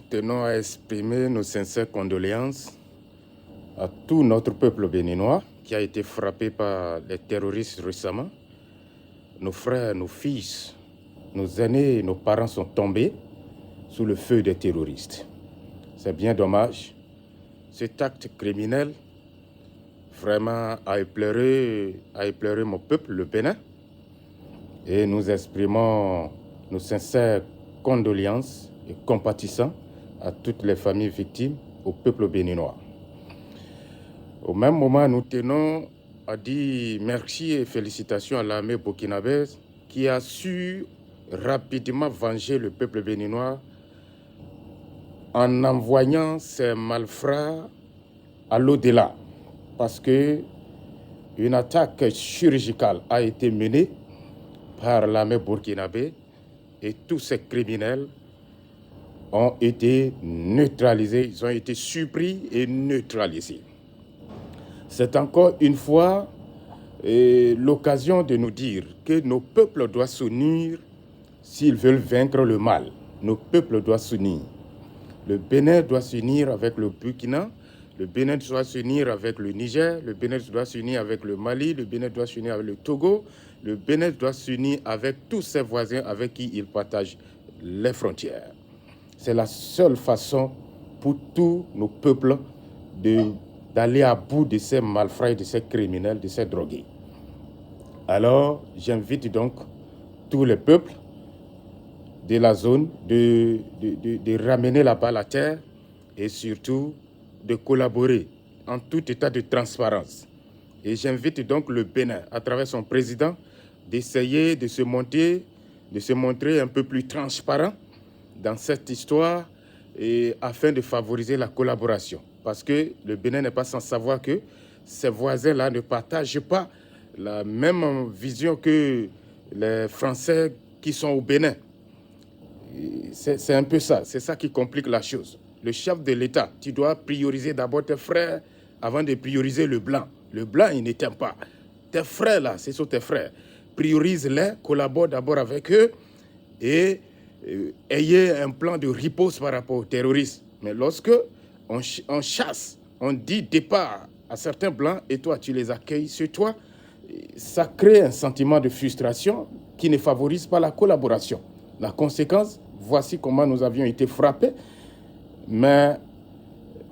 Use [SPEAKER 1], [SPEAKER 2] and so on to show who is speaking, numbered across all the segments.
[SPEAKER 1] tenons à exprimer nos sincères condoléances à tout notre peuple béninois qui a été frappé par les terroristes récemment. Nos frères, nos fils, nos aînés et nos parents sont tombés sous le feu des terroristes. C'est bien dommage. Cet acte criminel vraiment a éploré mon peuple, le Bénin. Et nous exprimons nos sincères condoléances et compatissants à toutes les familles victimes, au peuple béninois. Au même moment, nous tenons à dire merci et félicitations à l'armée burkinabèse qui a su rapidement venger le peuple béninois en envoyant ses malfrats à l'au-delà. Parce que une attaque chirurgicale a été menée par l'armée burkinabé et tous ces criminels ont été neutralisés, ils ont été surpris et neutralisés. C'est encore une fois l'occasion de nous dire que nos peuples doivent s'unir s'ils veulent vaincre le mal. Nos peuples doivent s'unir. Le Bénin doit s'unir avec le Burkina, le Bénin doit s'unir avec le Niger, le Bénin doit s'unir avec le Mali, le Bénin doit s'unir avec le Togo, le Bénin doit s'unir avec tous ses voisins avec qui il partage les frontières. C'est la seule façon pour tous nos peuples d'aller à bout de ces malfrats, de ces criminels, de ces drogués. Alors, j'invite donc tous les peuples de la zone de ramener la balle à terre et surtout de collaborer en tout état de transparence. Et j'invite donc le Bénin, à travers son président, d'essayer de se montrer un peu plus transparent dans cette histoire et afin de favoriser la collaboration. Parce que le Bénin n'est pas sans savoir que ses voisins-là ne partagent pas la même vision que les Français qui sont au Bénin. C'est un peu ça, c'est ça qui complique la chose. Le chef de l'État, tu dois prioriser d'abord tes frères avant de prioriser le blanc. Le blanc, il ne t'aime pas. Tes frères, là, ce sont tes frères. Priorise-les, collabore d'abord avec eux et ayez un plan de riposte par rapport aux terroristes. Mais lorsque on chasse, on dit départ à certains blancs et toi, tu les accueilles sur toi, ça crée un sentiment de frustration qui ne favorise pas la collaboration. La conséquence, voici comment nous avions été frappés. Mais,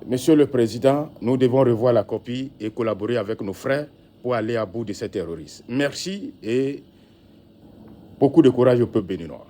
[SPEAKER 1] Monsieur le Président, nous devons revoir la copie et collaborer avec nos frères pour aller à bout de ces terroristes. Merci et beaucoup de courage au peuple béninois.